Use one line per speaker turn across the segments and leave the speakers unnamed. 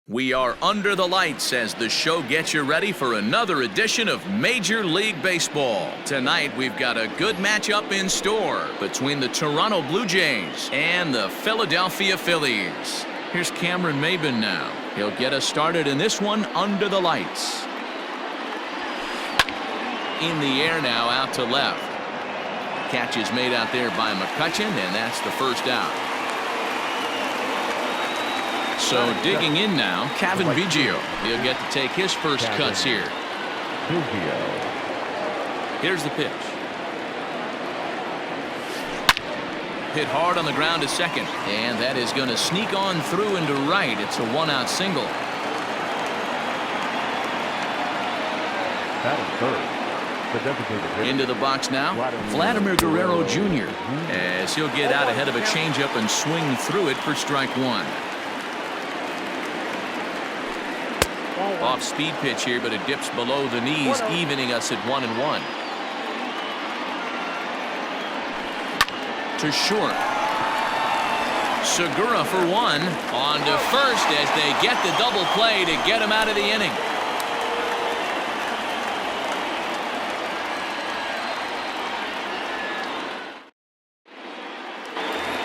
We are under the lights as the show gets you ready for another edition of Major League Baseball. Tonight, we've got a good matchup in store between the Toronto Blue Jays and the Philadelphia Phillies. Here's Cameron Maben now. He'll get us started in this one under the lights. In the air now, out to left. Catch is made out there by McCutchen, and that's the first out. So digging in now, Kevin Biggio. He'll get to take his first cuts here. Here's the pitch. Hit hard on the ground to second, and that is going to sneak on through into right. It's a one-out single.
That is third.
Into the box now, Vladimir Guerrero Jr. as he'll get out ahead of a changeup and swing through it for strike one. Off-speed pitch here, but it dips below the knees, evening us at 1-1. To short. Segura for one. On to first as they get the double play to get him out of the inning.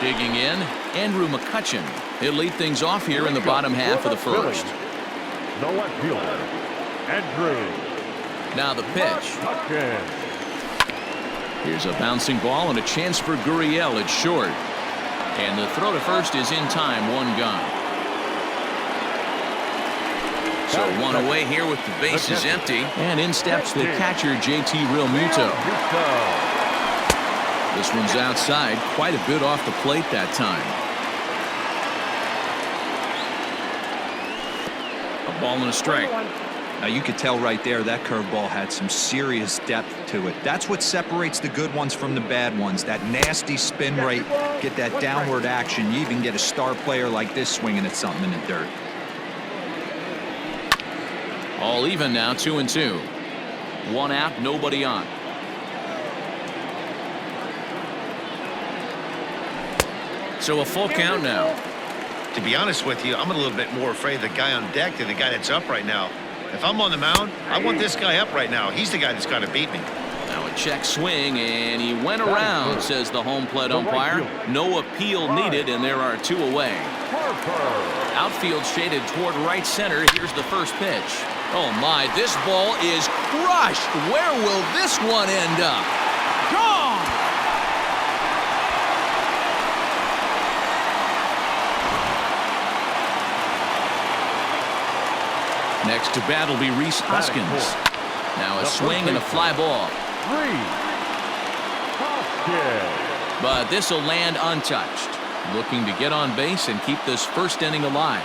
Digging in, Andrew McCutchen. He'll lead things off here in the bottom half of the first.
No left fielder, Andrew.
Now the pitch. Here's a bouncing ball and a chance for Gurriel at short. And the throw to first is in time, one gone. So one away here with the bases empty. And in steps the catcher, JT Realmuto. This one's outside, quite a bit off the plate that time. A ball and a strike.
Now you could tell right there that curveball had some serious depth to it. That's what separates the good ones from the bad ones. That nasty spin rate, get that downward action. You even get a star player like this swinging at something in the dirt.
All even now, 2-2. One out, nobody on. So a full count now.
To be honest with you, I'm a little bit more afraid of the guy on deck than the guy that's up right now. If I'm on the mound, I want this guy up right now. He's the guy that's got to beat me.
Now a check swing, and he went around, says the home plate umpire. No appeal needed, and there are two away. Outfield shaded toward right center. Here's the first pitch. Oh my, this ball is crushed. Where will this one end up? Gone! Next to bat will be Rhys Hoskins. Now a swing and a fly ball. But this will land untouched. Looking to get on base and keep this first inning alive.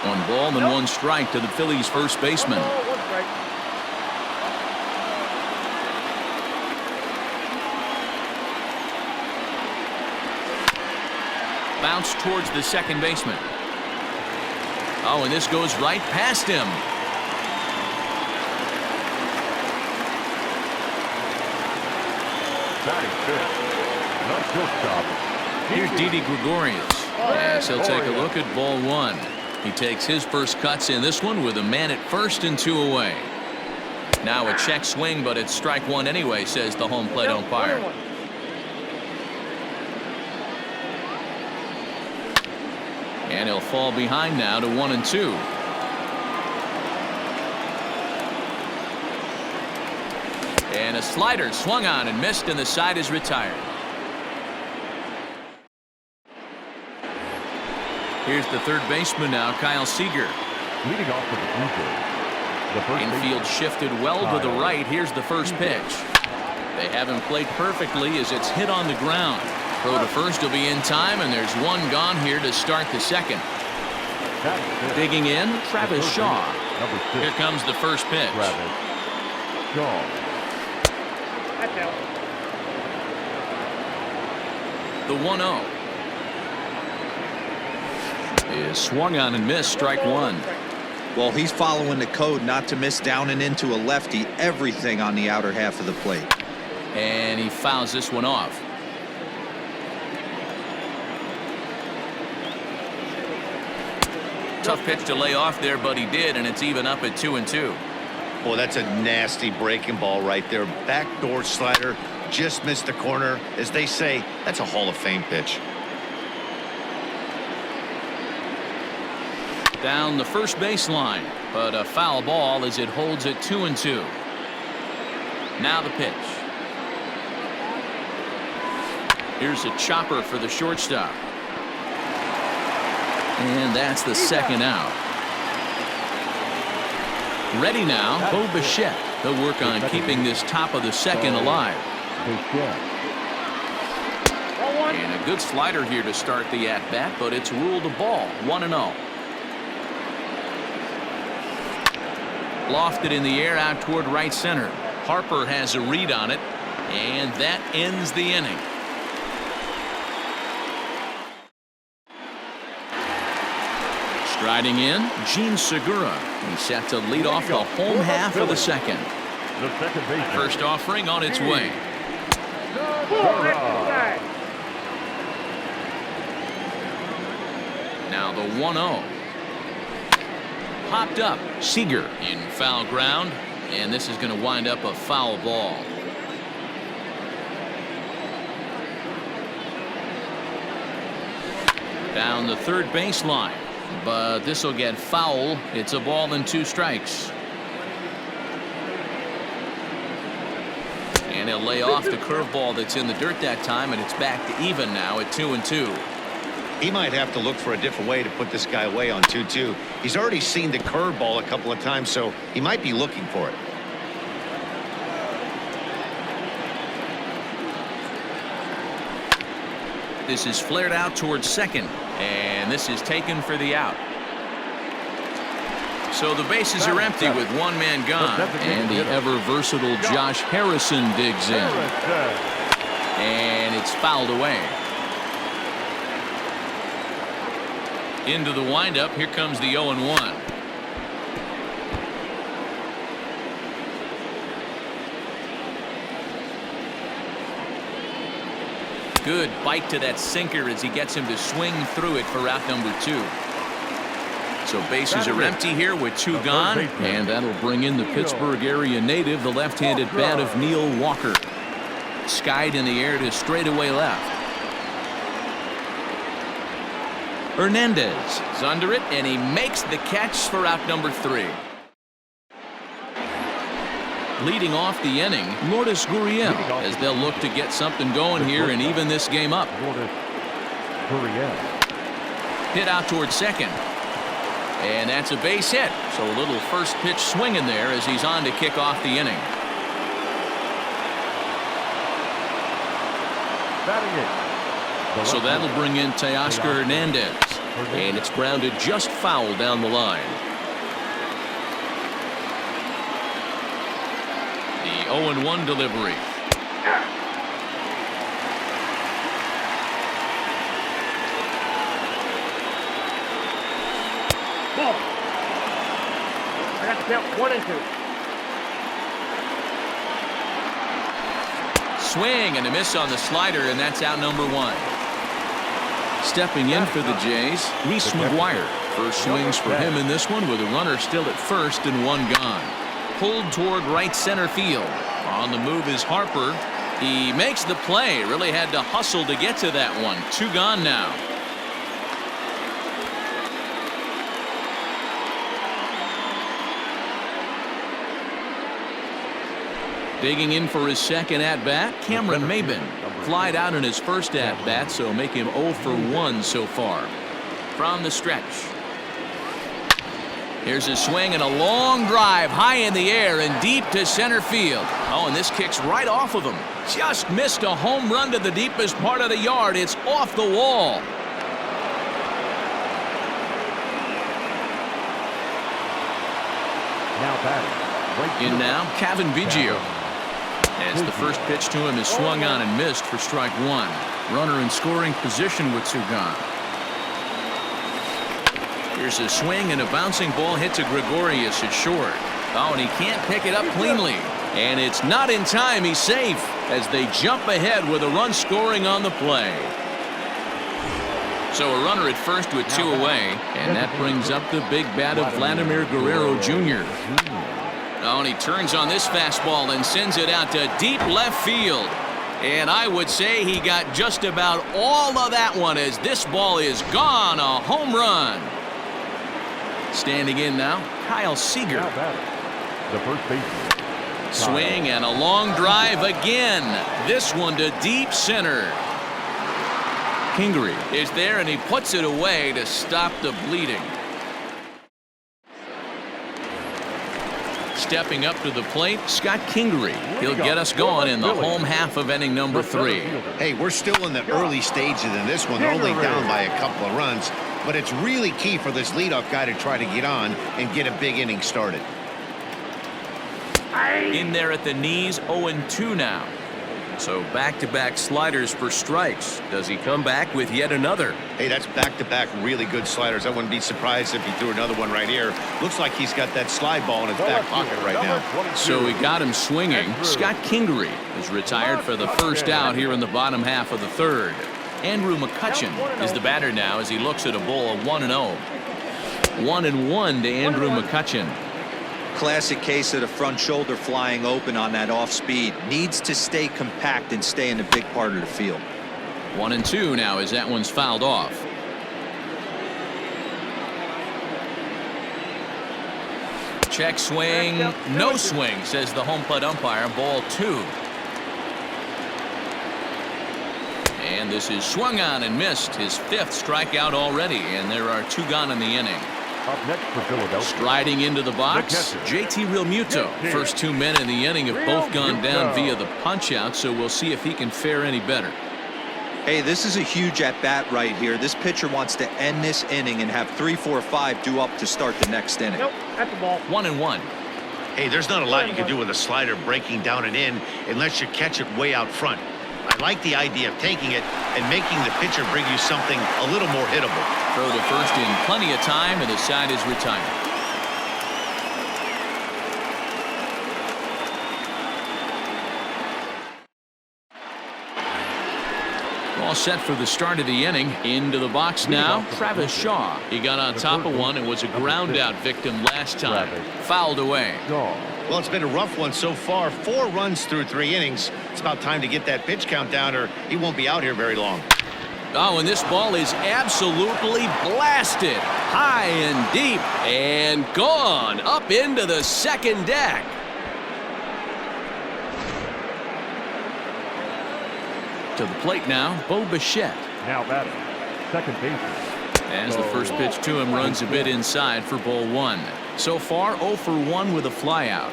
One ball and one strike to the Phillies' first baseman. Bounce towards the second baseman. Oh, and this goes right past him. Here's Didi Gregorius. Yes, he'll take a look at ball one. He takes his first cuts in this one with a man at first and two away. Now a check swing, but it's strike one anyway, says the home plate umpire. And he'll fall behind now to 1-2. And a slider swung on and missed, and the side is retired. Here's the third baseman now, Kyle Seager.
Leading off for the future.
Infield shifted well to the right. Here's the first pitch. They have him played perfectly as it's hit on the ground. Throw to first will be in time, and there's one gone here to start the second. Digging in, Travis Shaw. Here comes the first pitch. The 1-0 is swung on and missed, strike one.
Well, he's following the code not to miss down and into a lefty. Everything on the outer half of the plate.
And he fouls this one off. Tough pitch to lay off there, but he did, and it's even up at 2-2.
Boy, that's a nasty breaking ball right there. Backdoor slider, just missed the corner. As they say, that's a Hall of Fame pitch.
Down the first baseline, but a foul ball as it holds at 2-2. Now the pitch. Here's a chopper for the shortstop. And that's the second out. Ready now, Bo Bichette. He'll work on keeping this top of the second alive. And a good slider here to start the at-bat, but it's ruled a ball, 1-0. Lofted in the air out toward right center. Harper has a read on it, and that ends the inning. Striding in, Gene Segura. He's set to lead off the home half of the second. First offering on its way. Now the 1-0. Popped up. Seager in foul ground, and this is going to wind up a foul ball. Down the third baseline, but this will get foul. It's a ball and 2 strikes. And he'll lay off the curveball that's in the dirt that time, and it's back to even now at 2-2.
He might have to look for a different way to put this guy away on 2-2. He's already seen the curveball a couple of times, so he might be looking for it.
This is flared out towards second, and this is taken for the out. So the bases are empty with one man gone, and the ever versatile Josh Harrison digs in. And it's fouled away. Into the windup, here comes the 0-1. Good bite to that sinker as he gets him to swing through it for out number 2. So bases are empty here with 2 gone, and that'll bring in the Pittsburgh area native, the left-handed bat of Neil Walker. Skied in the air to straightaway left. Hernandez is under it, and he makes the catch for out number 3. Leading off the inning, Lourdes Gurriel, as they'll look to get something going here and even this game up. Hit out towards second. And that's a base hit. So a little first pitch swing in there as he's on to kick off the inning. So that'll bring in Teoscar Hernandez. And it's grounded just foul down the line. The 0-1 delivery.
Ball. I got to count 1 and 2.
Swing and a miss on the slider, and that's out number 1. Stepping in for the Jays, Reese McGuire. First swings for him in this one with a runner still at first and 1 gone. Pulled toward right center field. On the move is Harper. He makes the play. Really had to hustle to get to that one. 2 gone now. Digging in for his second at-bat, Cameron Maybin. Flied out in his first at-bat, so make him 0 for 1 so far. From the stretch. Here's a swing and a long drive high in the air and deep to center field. Oh, and this kicks right off of him. Just missed a home run to the deepest part of the yard. It's off the wall.
Now batting.
In now, Cavan Biggio. As the first pitch to him is swung on and missed for strike 1. Runner in scoring position with 2 gone. Here's a swing and a bouncing ball hit to Gregorius at short. Oh, and he can't pick it up cleanly. And it's not in time. He's safe as they jump ahead with a run scoring on the play. So a runner at first with 2 away, and that brings up the big bat of Vladimir Guerrero Jr. Oh, and he turns on this fastball and sends it out to deep left field. And I would say he got just about all of that one as this ball is gone. A home run. Standing in now, Kyle Seager.
The first baseman.
Swing and a long drive again. This one to deep center. Kingery is there and he puts it away to stop the bleeding. Stepping up to the plate, Scott Kingery. He'll get us going in the home half of inning number 3.
Hey, we're still in the early stages in this one. They're only down by a couple of runs, but it's really key for this leadoff guy to try to get on and get a big inning started.
In there at the knees, 0-2 now. So back-to-back sliders for strikes. Does he come back with yet another?
Hey, that's back-to-back really good sliders. I wouldn't be surprised if he threw another one right here. Looks like he's got that slide ball in his back pocket right now.
So he got him swinging. Scott Kingery is retired for the first out here in the bottom half of the 3rd. Andrew McCutchen is the batter now as he looks at a ball of 1-0. 1-1 to Andrew McCutchen.
Classic case of the front shoulder flying open on that off speed. Needs to stay compact and stay in the big part of the field.
1-2 now as that one's fouled off. Check swing, no swing, says the home plate umpire. Ball 2. And this is swung on and missed. His 5th strikeout already, and there are 2 gone in the inning.
Up next for Philadelphia.
Striding into the box, JT Realmuto. First 2 men in the inning have both gone down via the punch-out, so we'll see if he can fare any better.
Hey, this is a huge at-bat right here. This pitcher wants to end this inning and have 3, 4, 5 due up to start the next inning.
Nope, at the ball.
1-1.
Hey, there's not a lot you can do with a slider breaking down and in unless you catch it way out front. I like the idea of taking it and making the pitcher bring you something a little more hittable.
Throw to first in plenty of time, and the side is retired. All set for the start of the inning. Into the box now, Travis Shaw. He got on top of one and was a ground out victim last time. Fouled away.
Well, it's been a rough one so far. 4 runs through 3 innings. It's about time to get that pitch count down or he won't be out here very long.
Oh, and this ball is absolutely blasted. High and deep and gone up into the second deck. To the plate now, Bo Bichette.
Now batting, second baseman.
As the first pitch to him runs a bit inside for ball 1. So far 0 for 1 with a flyout.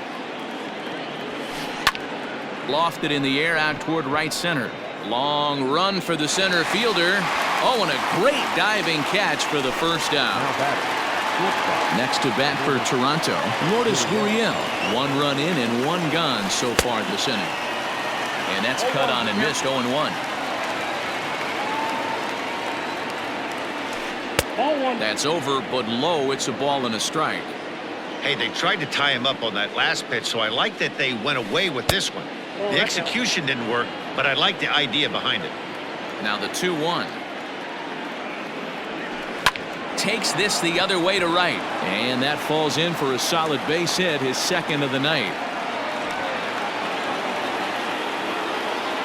Lofted in the air out toward right center. Long run for the center fielder. Oh, and a great diving catch for the first out. Next to bat for Toronto, Lourdes Gurriel. 1 run in and 1 gone so far this inning. And that's cut on and missed. 0-1. That's over, but low. It's a ball and a strike.
Hey, they tried to tie him up on that last pitch, so I like that they went away with this one. The execution didn't work, but I like the idea behind it.
Now the 2-1. Takes this the other way to right. And that falls in for a solid base hit, his 2nd of the night.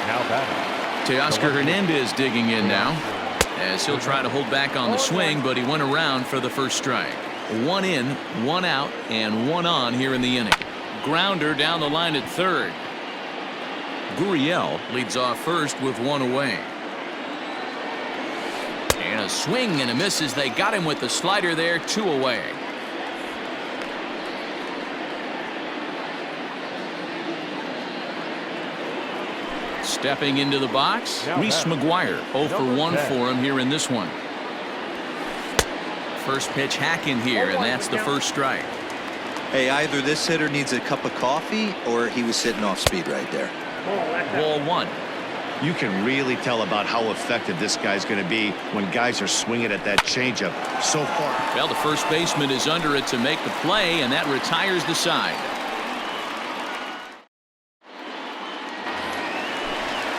Now batting.
Teoscar Hernandez digging in now, as he'll try to hold back on the swing, but he went around for the first strike. 1 in, 1 out, and 1 on here in the inning. Grounder down the line at 3rd. Gurriel leads off first with 1 away. And a swing and a miss as they got him with the slider there. 2 away. Stepping into the box, Reese McGuire. 0 for 1 for him here in this one. First pitch hack in here, and that's the first strike.
Hey, either this hitter needs a cup of coffee or he was sitting off speed right there.
Ball 1.
You can really tell about how effective this guy's going to be when guys are swinging at that changeup so far.
Well, the first baseman is under it to make the play, and that retires the side.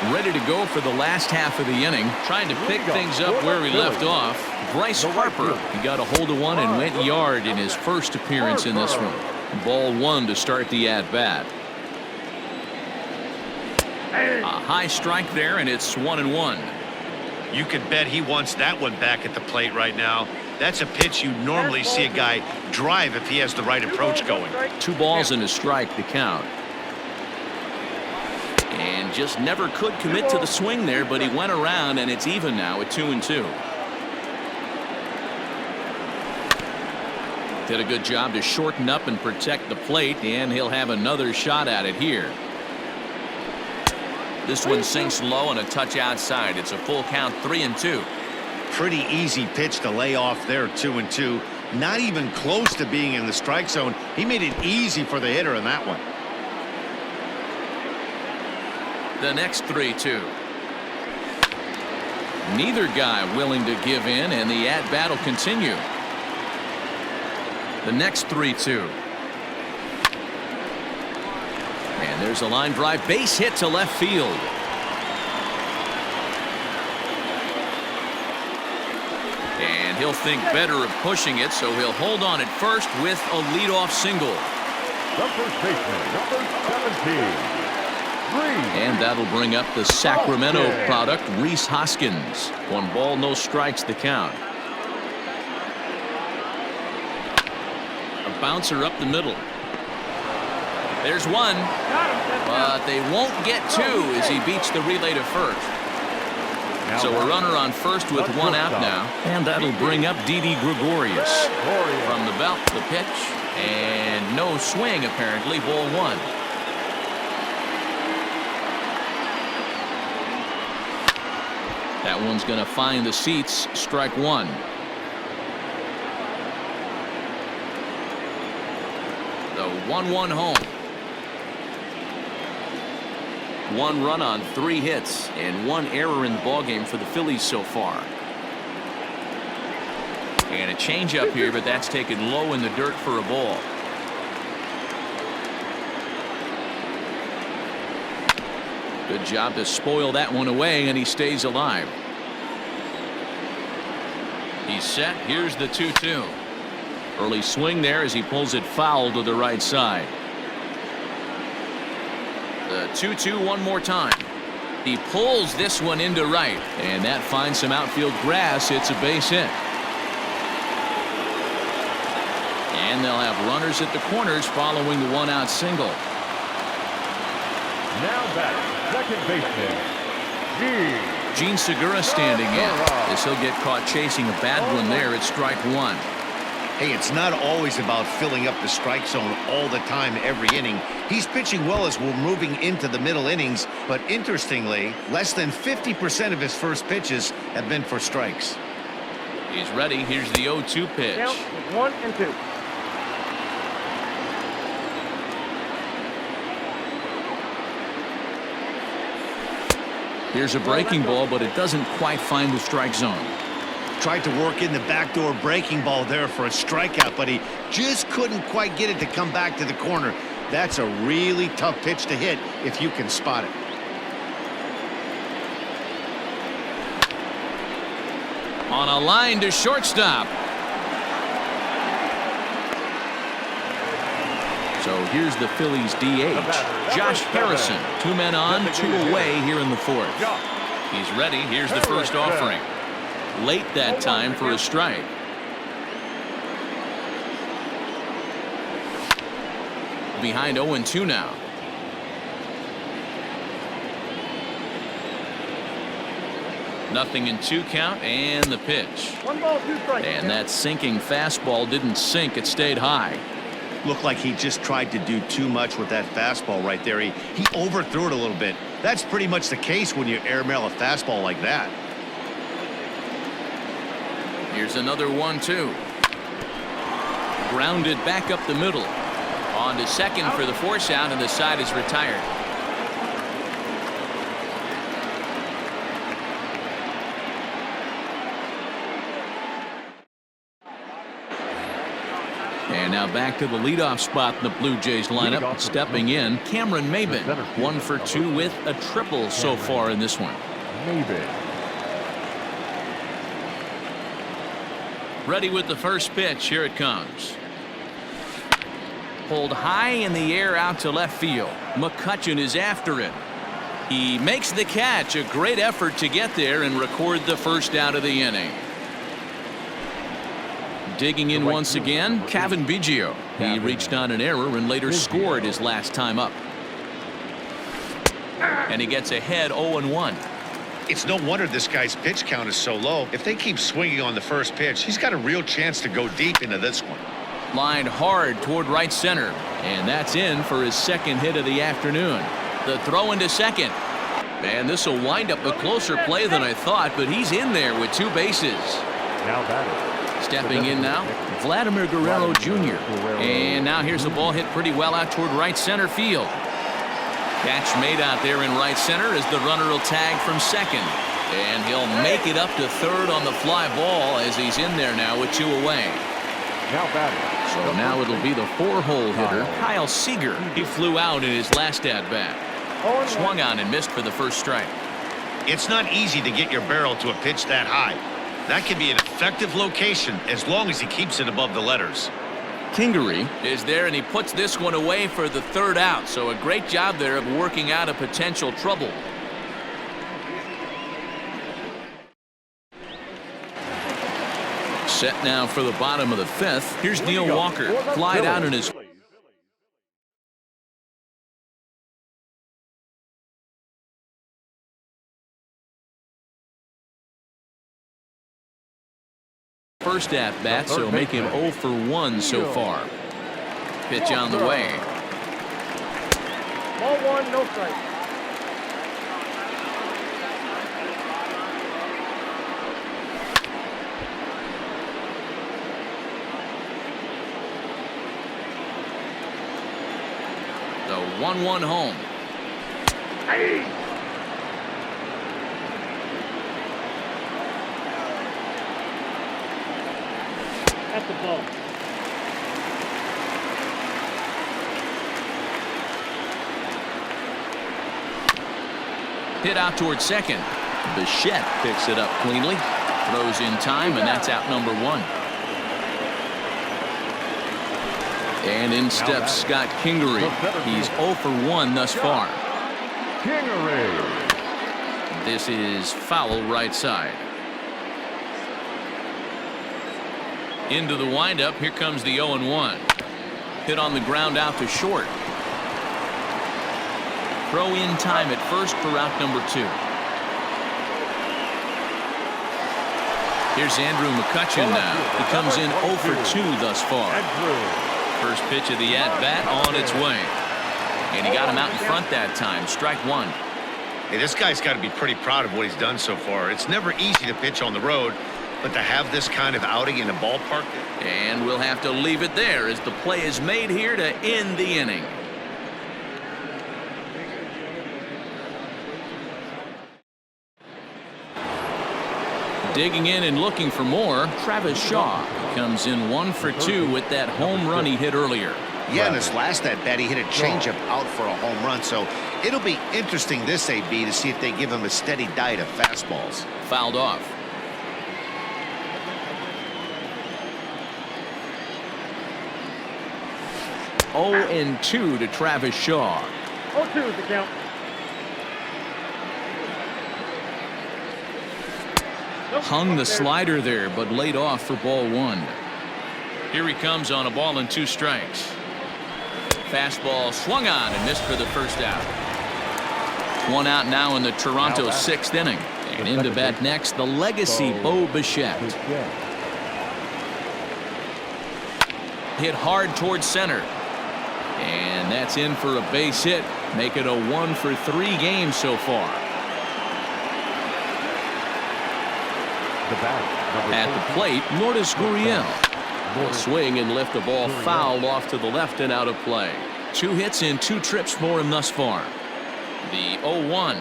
Ready to go for the last half of the inning. Trying to pick things up where he left off. Bryce Harper. He got a hold of one and went yard in his first appearance in this one. Ball 1 to start the at-bat. A high strike there, and it's 1-1.
You can bet he wants that one back at the plate right now. That's a pitch you normally see a guy drive if he has the right approach going.
2 balls and a strike to count. And just never could commit to the swing there, but he went around, and it's even now at 2-2. Did a good job to shorten up and protect the plate, and he'll have another shot at it here. This one sinks low and a touch outside. It's a full count, 3-2.
Pretty easy pitch to lay off there, 2-2. Not even close to being in the strike zone. He made it easy for the hitter in that one.
The next 3-2. Neither guy willing to give in, and the at-bat will continue. The next 3-2. And there's a line drive, base hit to left field. And he'll think better of pushing it, so he'll hold on at first with a leadoff single.
The first baseman, number 17.
And that'll bring up the Sacramento product, Rhys Hoskins. 1 ball, no strikes to count. A bouncer up the middle. There's 1, but they won't get 2 as he beats the relay to first. So a runner on first with 1 out now, and that'll bring up Didi Gregorius. From the belt, the pitch, and no swing apparently, ball 1. That one's going to find the seats, strike 1. The 1-1 home. 1 run on 3 hits and 1 error in the ballgame for the Phillies so far. And a changeup here, but that's taken low in the dirt for a ball. Good job to spoil that one away, and he stays alive. He's set. Here's the 2-2. Early swing there as he pulls it foul to the right side. The 2-2 one more time. He pulls this one into right, and that finds some outfield grass. It's a base hit. And they'll have runners at the corners following the 1-out single.
Now batting, second baseman,
Gene Segura standing in as he'll get caught chasing a bad one there at strike 1.
Hey, it's not always about filling up the strike zone all the time every inning. He's pitching well as we're moving into the middle innings, but interestingly, less than 50% of his first pitches have been for strikes.
He's ready. Here's the 0-2 pitch.
Count 1-2.
Here's a breaking ball, but it doesn't quite find the strike zone.
Tried to work in the backdoor breaking ball there for a strikeout, but he just couldn't quite get it to come back to the corner. That's a really tough pitch to hit if you can spot it.
On a line to shortstop. So here's the Phillies DH, Josh Harrison. 2 men on, 2 away here in the 4th. He's ready. Here's the first offering. Late that time for a strike. Behind 0-2 now. Nothing in 2 count, and the pitch.
1 ball, 2 strikes.
And that sinking fastball didn't sink. It stayed high.
Looked like he just tried to do too much with that fastball right there. He overthrew it a little bit. That's pretty much the case when you airmail a fastball like that.
Here's another 1-2. Grounded back up the middle. On to second for the force out, and the side is retired. And And now back to the leadoff spot in the Blue Jays lineup. Stepping in, Cameron Maybin. 1 for 2 with a triple so far in this one.
Maybe.
Ready with the first pitch. Here it comes. Pulled high in the air out to left field. McCutchen is after it. He makes the catch. A great effort to get there and record the first out of the inning. Digging in once again, Kevin Biggio. He reached on an error and later scored his last time up. And he gets ahead 0-1.
It's no wonder this guy's pitch count is so low. If they keep swinging on the first pitch, he's got a real chance to go deep into this one.
Lined hard toward right center. And that's in for his second hit of the afternoon. The throw into second. And this will wind up a closer play than I thought, but he's in there with 2 bases.
Now batting.
Stepping in now, Vladimir Guerrero Jr. And now here's the ball hit pretty well out toward right center field. Catch made out there in right center as the runner will tag from second. And he'll make it up to third on the fly ball as he's in there now with 2 away.
Now batting.
So now it'll be the 4-hole hitter, Kyle Seager. He flew out in his last at-bat. Swung on and missed for the first strike.
It's not easy to get your barrel to a pitch that high. That can be an effective location as long as he keeps it above the letters.
Kingery is there, and he puts this one away for the 3rd out. So a great job there of working out a potential trouble. Set now for the bottom of the 5th. Here's Neil Walker. Flied out in his first at bat, so make him 0 for 1 so far. Pitch on the way.
Ball 1, no strike.
The 1-1 home.
Hey! At the ball.
Hit out towards second. Bichette picks it up cleanly. Throws in time, and that's out number 1. And in steps Scott Kingery. He's 0 for 1 thus far.
Kingery.
This is foul right side. Into the windup. Here comes the 0-1. Hit on the ground out to short. Throw in time at first for out number 2. Here's Andrew McCutchen now. He comes in 0 for 2 thus far. First pitch of the at-bat on its way. And he got him out in front that time. Strike 1.
Hey, this guy's got to be pretty proud of what he's done so far. It's never easy to pitch on the road, but to have this kind of outing in a ballpark.
And we'll have to leave it there as the play is made here to end the inning. Digging in and looking for more, Travis Shaw comes in 1 for 2 with that home run he hit earlier.
Yeah, in his last at-bat, he hit a changeup out for a home run, so it'll be interesting this AB to see if they give him a steady diet of fastballs.
Fouled off. Oh and 2 to Travis Shaw.
0-2 is the count.
Hung the slider there, but laid off for ball 1. Here he comes on a ball and 2 strikes. Fastball swung on and missed for the first out. 1 out now in the Toronto 6th inning. And into bat next, the legacy Bo Bichette. Hit hard towards center. And that's in for a base hit. Make it a 1 for 3 game so far. At the plate, Lourdes Gurriel will swing and lift the ball foul off to the left and out of play. 2 hits in 2 trips for him thus far. The 0-1.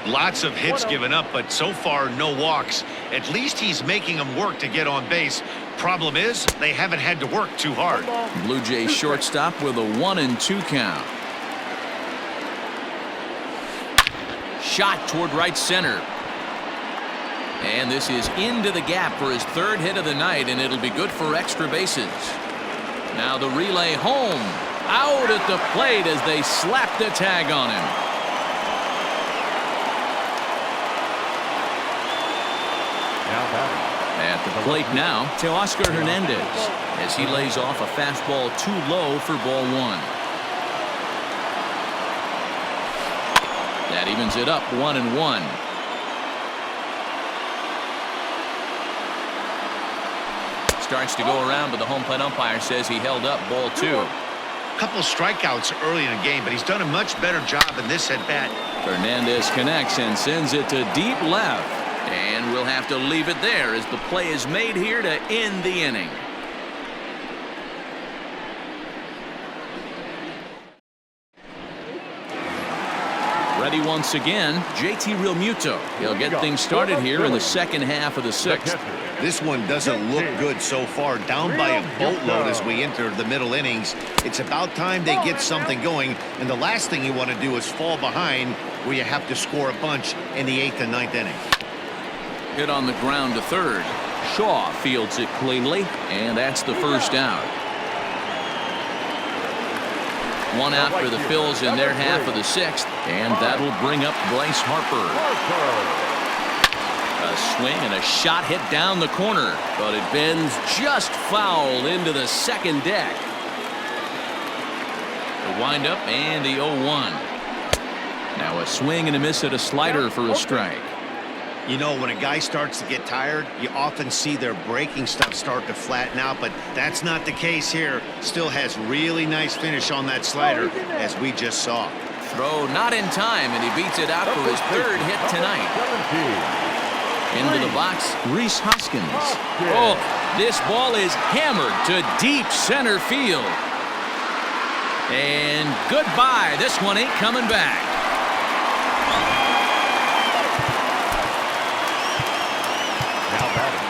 Lots of hits given up, but so far no walks. At least he's making them work to get on base. Problem is, they haven't had to work too hard.
Blue Jays shortstop with a 1-2 count. Shot toward right center. And this is into the gap for his third hit of the night, and it'll be good for extra bases. Now the relay home. Out at the plate as they slap the tag on him. At the plate now, Teoscar Hernandez, as he lays off a fastball too low for ball one. That evens it up 1-1. Starts to go around, but the home plate umpire says he held up ball two.
Couple strikeouts early in the game, but he's done a much better job in this at bat.
Hernandez connects and sends it to deep left. And we'll have to leave it there as the play is made here to end the inning. Ready once again, JT Realmuto. He'll get things started here in the second half of the sixth.
This one doesn't look good so far, down by a boatload as we enter the middle innings. It's about time they get something going, and the last thing you want to do is fall behind where you have to score a bunch in the 8th and 9th inning.
Hit on the ground to third. Shaw fields it cleanly, and that's the first out. One out for the Phils in their half of the sixth, and that'll bring up Bryce Harper. A swing and a shot hit down the corner, but it bends just foul into the second deck. The windup and the 0-1. Now a swing and a miss at a slider for a strike.
You know, when a guy starts to get tired, you often see their breaking stuff start to flatten out, but that's not the case here. Still has really nice finish on that slider, as we just saw.
Throw not in time, and he beats it out for his third hit tonight. Into the box, Rhys Hoskins. Oh, this ball is hammered to deep center field. And goodbye. This one ain't coming back.
Now batting,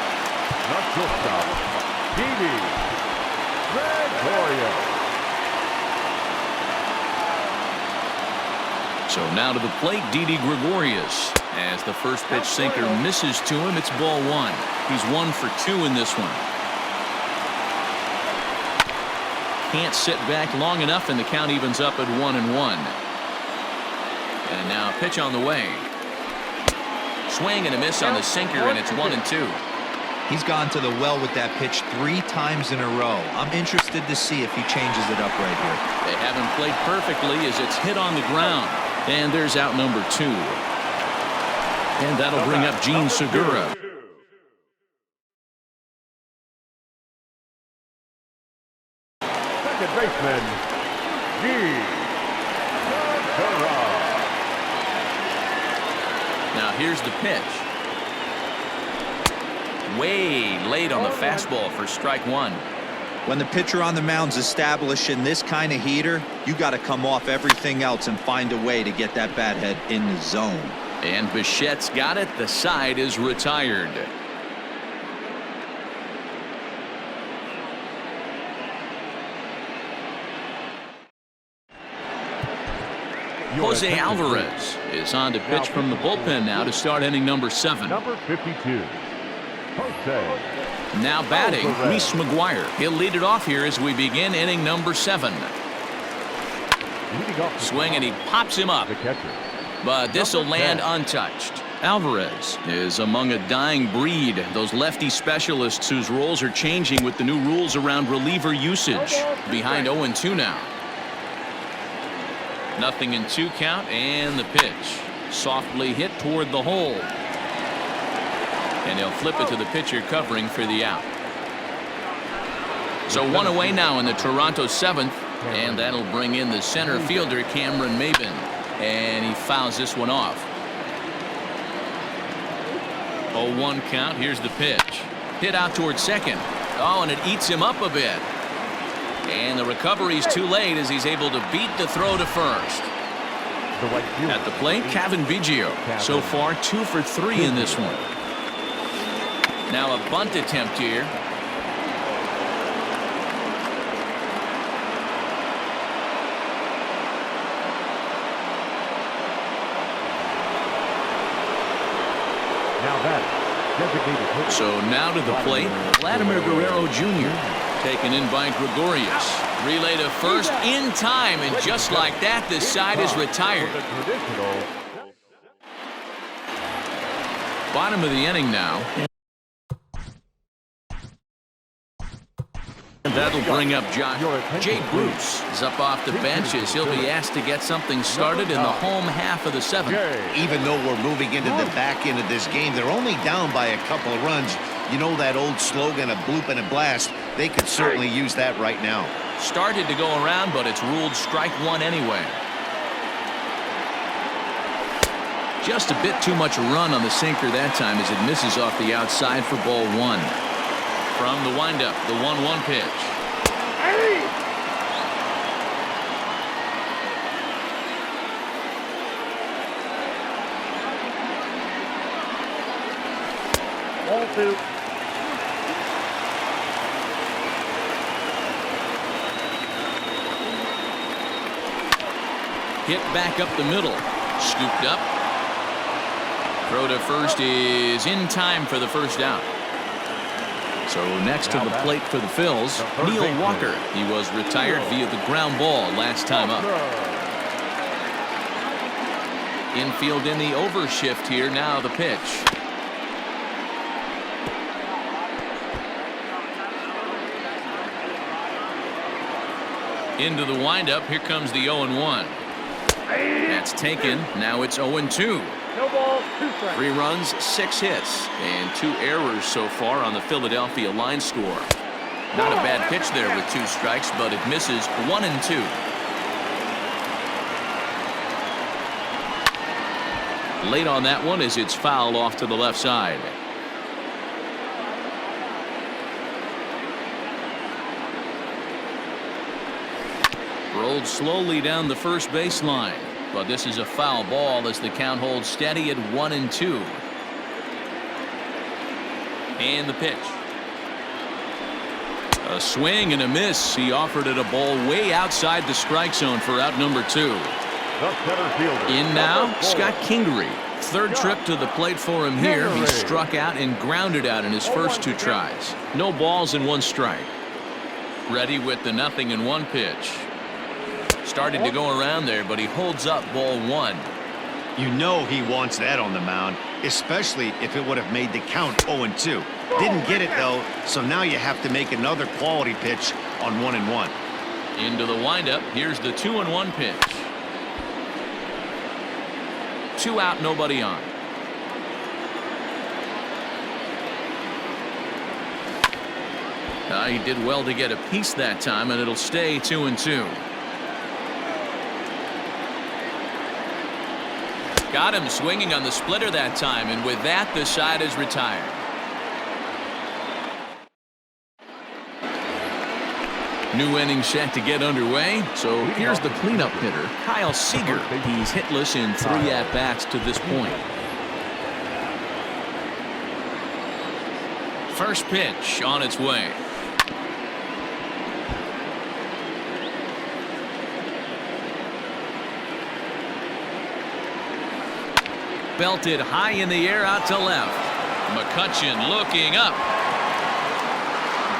the shortstop, Didi Gregorius.
So now to the plate, Didi Gregorius. As the first pitch sinker misses to him, it's ball one. He's 1 for 2 in this one. Can't sit back long enough, and the count evens up at 1-1. And now a pitch on the way. Swing and a miss on the sinker, and it's 1-2.
He's gone to the well with that pitch 3 times in a row. I'm interested to see if he changes it up right here.
They haven't played perfectly as it's hit on the ground. And there's out number 2. And that'll bring up Gene Segura.
Second baseman, Gene Segura.
Now here's the pitch. Way late on the fastball for strike one.
When the pitcher on the mound's establishing this kind of heater, you got to come off everything else and find a way to get that bat head in the zone.
And Bichette's got it. The side is retired. Jose Alvarez is on to pitch from the bullpen now to start inning number 7.
Number 52, Jose.
Now batting, Reese McGuire. He'll lead it off here as we begin inning number 7. Swing, and he pops him up.
The catcher.
But this will land untouched. Alvarez is among a dying breed. Those lefty specialists whose roles are changing with the new rules around reliever usage. Behind 0-2 now. 0-2 count, and the pitch. Softly hit toward the hole. And he'll flip it to the pitcher covering for the out. So 1 away now in the Toronto 7th. And that'll bring in the center fielder, Cameron Maybin. And he fouls this one off. 0-1 count. Here's the pitch. Hit out towards second. Oh, and it eats him up a bit. And the recovery's too late as he's able to beat the throw to first.
the right field.
At the plate, Kevin Biggio. So far, 2 for 3 in this one. Now a bunt attempt here.
Now that designated hitter.
So now to the plate, Vladimir Guerrero Jr. Taken in by Gregorius. Relay to first in time, and just like that, this side is retired. Bottom of the inning now. That'll bring up Jay Bruce is up off the bench as he'll be asked to get something started in the home half of the 7th.
Even though we're moving into the back end of this game, they're only down by a couple of runs. You know that old slogan, a bloop and a blast? They could certainly use that right now.
Started to go around, but it's ruled strike 1 anyway. Just a bit too much run on the sinker that time as it misses off the outside for ball 1. From the windup, the 1-1 pitch.
Ball 2.
Hit back up the middle. Scooped up. Throw to first is in time for the first out. So next to the plate for the Phils, Neil Walker. He was retired via the ground ball last time up. Infield in the overshift here. Now the pitch. Into the windup. Here comes the 0-1. That's taken. Now it's 0-2.
No balls, 2 strikes.
3 runs, 6 hits, and 2 errors so far on the Philadelphia line score. Not a bad pitch there with 2 strikes, but it misses 1 and 2. Late on that one as it's fouled off to the left side. Rolled slowly down the first baseline. But this is a foul ball as the count holds steady at 1 and 2. And the pitch. A swing and a miss. He offered it a ball way outside the strike zone for out number 2. In now, Scott Kingery. 3rd trip to the plate for him here. He struck out and grounded out in his first 2 tries. No balls and 1 strike. Ready with the 0-1 pitch. Started to go around there, but he holds up ball 1.
You know he wants that on the mound, especially if it would have made the count 0-2. Didn't get it, though, so now you have to make another quality pitch on 1-1.
Into the windup. Here's the 2-1 pitch. 2 out, nobody on. He did well to get a piece that time, and it'll stay 2-2. Got him swinging on the splitter that time, and with that, the side is retired. New inning set to get underway. So here's the cleanup hitter, Kyle Seager. He's hitless in 3 at-bats to this point. First pitch on its way. Belted high in the air out to left. McCutchen looking up.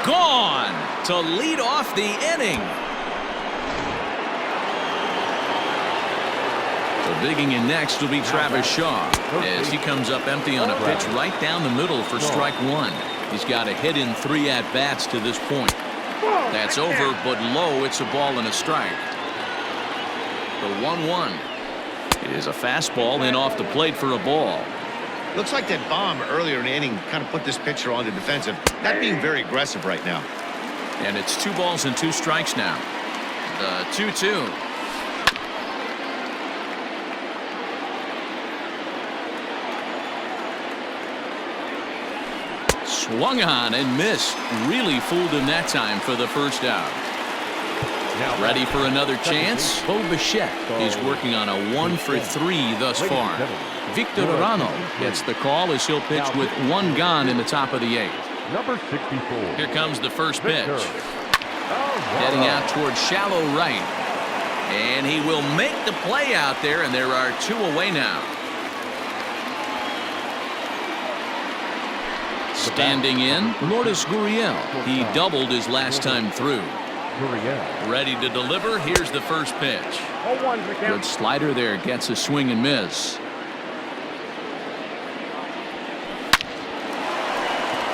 Gone to lead off the inning. So digging in next will be Travis Shaw as he comes up empty on a pitch right down the middle for strike 1. He's got a hit in 3 at-bats to this point. That's over, but low. It's a ball and a strike. The 1-1 is a fastball in off the plate for a ball.
Looks like that bomb earlier in the inning kind of put this pitcher on the defensive. Not being very aggressive right now.
And it's 2 balls and 2 strikes now. The 2-2. Swung on and missed. Really fooled him that time for the first out. Ready for another chance? Bo Bichette. He's working on a 1-for-3 thus far. Victor Arano gets the call as he'll pitch with one gone in the top of the 8th.
Number 64.
Here comes the first pitch. Heading out towards shallow right. And he will make the play out there, and there are 2 away now. Standing in, Lourdes Gurriel. He doubled his last time through. Ready to deliver. Here's the first pitch. Good slider there. Gets a swing and miss.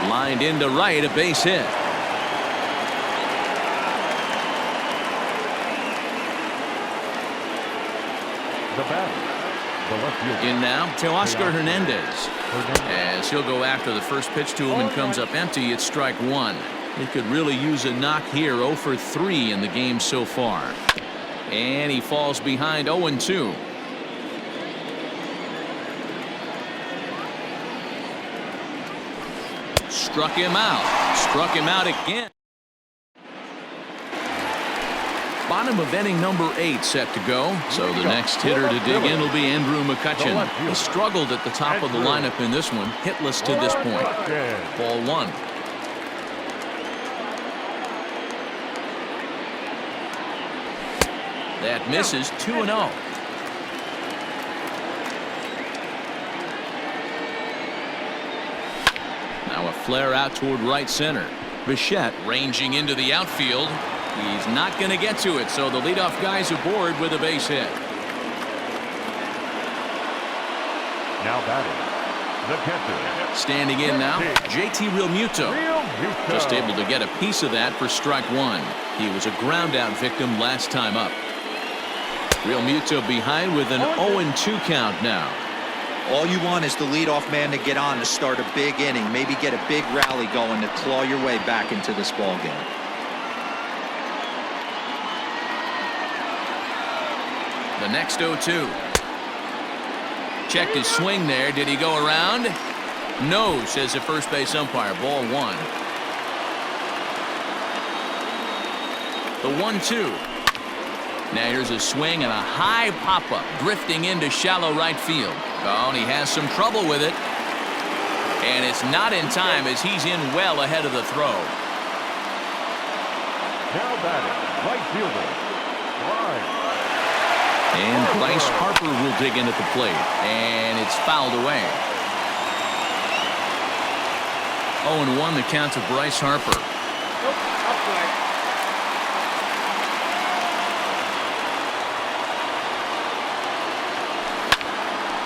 Lined into right, a base hit.
The batter, the left fielder.
In now, Teoscar Hernandez. As he'll go after the first pitch to him and comes up empty, it's strike 1. He could really use a knock here. 0-for-3 in the game so far. And he falls behind 0-2. Struck him out. Struck him out again. Bottom of inning number 8 set to go. So the next hitter to dig in will be Andrew McCutchen. He struggled at the top of the lineup in this one. Hitless to this point. Ball 1. That misses. 2-0. Now a flare out toward right center. Bichette ranging into the outfield. He's not going to get to it, so the leadoff guy's aboard with a base hit.
Now batting, the catcher.
Standing in now, JT Realmuto. Just able to get a piece of that for strike 1. He was a ground out victim last time up. Realmuto behind with an 0-2 count now.
All you want is the leadoff man to get on to start a big inning, maybe get a big rally going to claw your way back into this ball game.
The next 0-2. Checked his swing there. Did he go around? No, says the first base umpire. Ball 1. The 1-2. Now here's a swing and a high pop-up drifting into shallow right field. Oh, and he has some trouble with it. And it's not in time as he's in well ahead of the throw.
Now batting, right fielder.
And Bryce Harper will dig in at the plate. And it's fouled away. 0-1 the count to Bryce Harper.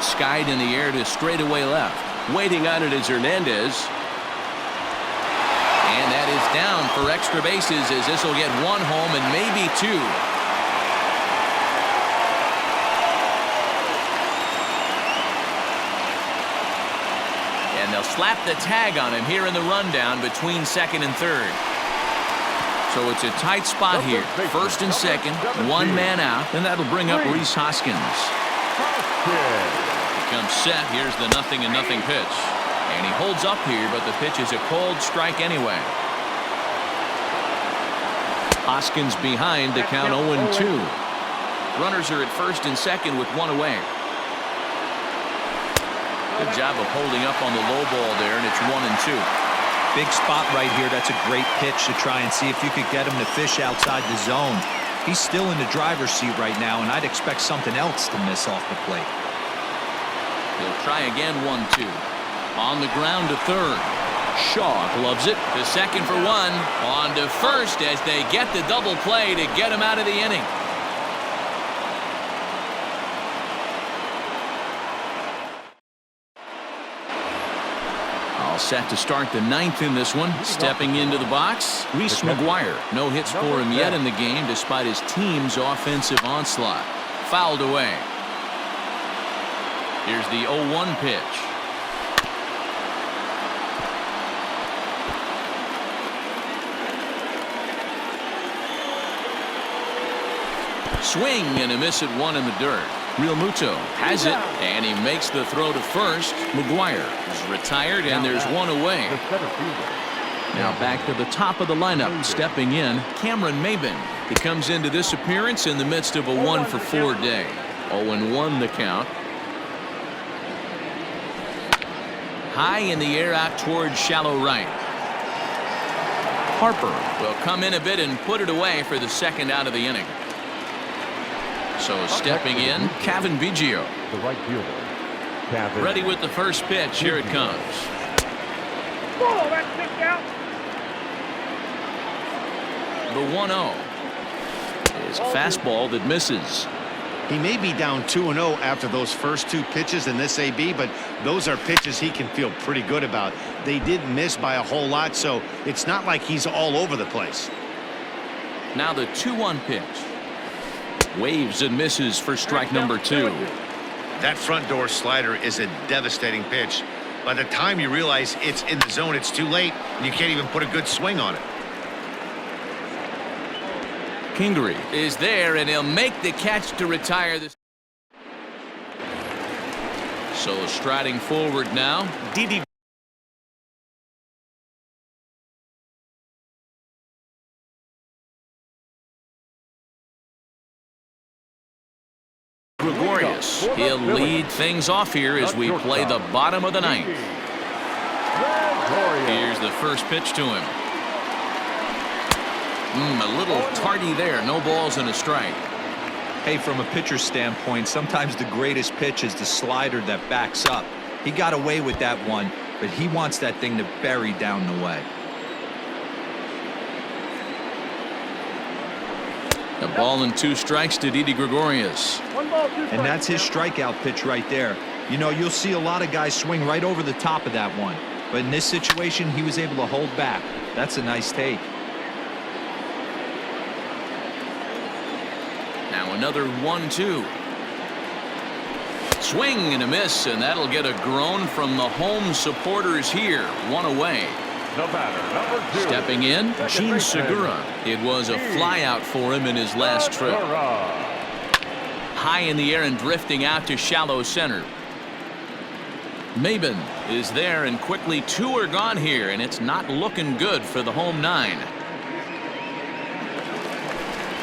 Skied in the air to straightaway left. Waiting on it is Hernandez. And that is down for extra bases as this will get 1 home and maybe 2. And they'll slap the tag on him here in the rundown between second and third. So it's a tight spot here. First and second, 1 man out, and that'll bring up Rhys Hoskins. Comes set. Here's the 0-0 pitch. And he holds up here, but the pitch is a cold strike anyway. Hoskins behind to count 0-2. Runners are at first and second with 1 away. Good job of holding up on the low ball there, and it's 1-2.
Big spot right here. That's a great pitch to try and see if you could get him to fish outside the zone. He's still in the driver's seat right now, and I'd expect something else to miss off the plate.
He'll try again. 1-2. On the ground to third. Shaw gloves it to second for 1. On to first as they get the double play to get him out of the inning. All set to start the 9th in this one. Stepping into the box, Reese McGuire. No hits for him yet in the game despite his team's offensive onslaught. Fouled away. Here's the 0-1 pitch. Swing and a miss at 1 in the dirt. Realmuto has it, and he makes the throw to first. McGuire is retired, and there's 1 away. Now back to the top of the lineup. Stepping in, Cameron Maybin. He comes into this appearance in the midst of a 1-for-4 day. 0-1 the count. High in the air out towards shallow right. Harper will come in a bit and put it away for the second out of the inning. So stepping in, Kevin Biggio.
The right fielder. Kevin.
Ready with the first pitch. Here it comes.
Oh, that's kicked out.
The 1-0 is a fastball that misses.
He may be down 2-0 after those first two pitches in this AB, but those are pitches he can feel pretty good about. They did miss by a whole lot, so it's not like he's all over the place.
Now the 2-1 pitch. Waves and misses for strike number 2.
That front door slider is a devastating pitch. By the time you realize it's in the zone, it's too late, and you can't even put a good swing on it.
Kingery is there, and he'll make the catch to retire this. So striding forward now, Didi Gregorius. He'll lead things off here as we play the bottom of the ninth. Here's the first pitch to him. A little tardy there. No balls and a strike.
Hey, from a pitcher's standpoint, sometimes the greatest pitch is the slider that backs up. He got away with that one, but he wants that thing to bury down the way.
A ball and 2 strikes to Didi Gregorius.
1 ball, 2 strikes.
And that's his strikeout pitch right there. You know, you'll see a lot of guys swing right over the top of that one. But in this situation, he was able to hold back. That's a nice take.
Now another 1-2. Swing and a miss, and that'll get a groan from the home supporters here. 1 away.
The batter, number 2.
Stepping in, Gene Segura. It was a flyout for him in his last trip. High in the air and drifting out to shallow center. Maben is there, and quickly 2 are gone here, and it's not looking good for the home 9.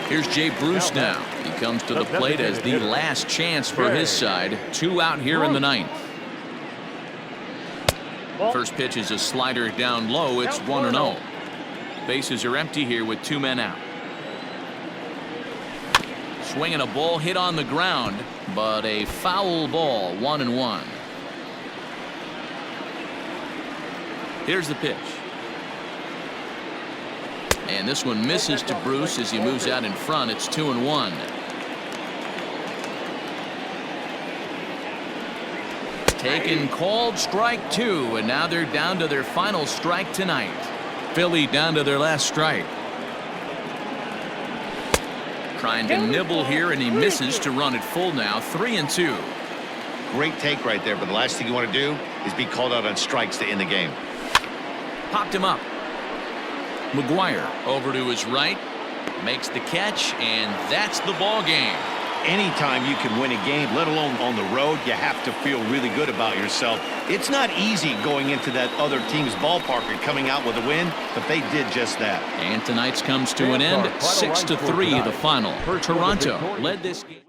Here's Jay Bruce now. He comes to the plate as the last chance for his side. 2 out here in the ninth. First pitch is a slider down low. It's 1-0. Bases are empty here with 2 men out. Swinging a ball hit on the ground, but a foul ball. 1-1. Here's the pitch. And this one misses to Bruce as he moves out in front. It's 2-1. Taken, called, strike 2, and now they're down to their final strike tonight. Philly down to their last strike. Trying to nibble here, and he misses to run it full now. 3-2.
Great take right there, but the last thing you want to do is be called out on strikes to end the game.
Popped him up. McGuire over to his right, makes the catch, and that's the ball game.
Anytime you can win a game, let alone on the road, you have to feel really good about yourself. It's not easy going into that other team's ballpark and coming out with a win, but they did just that.
And tonight's comes to an end. 6-3 the final. Toronto led this game.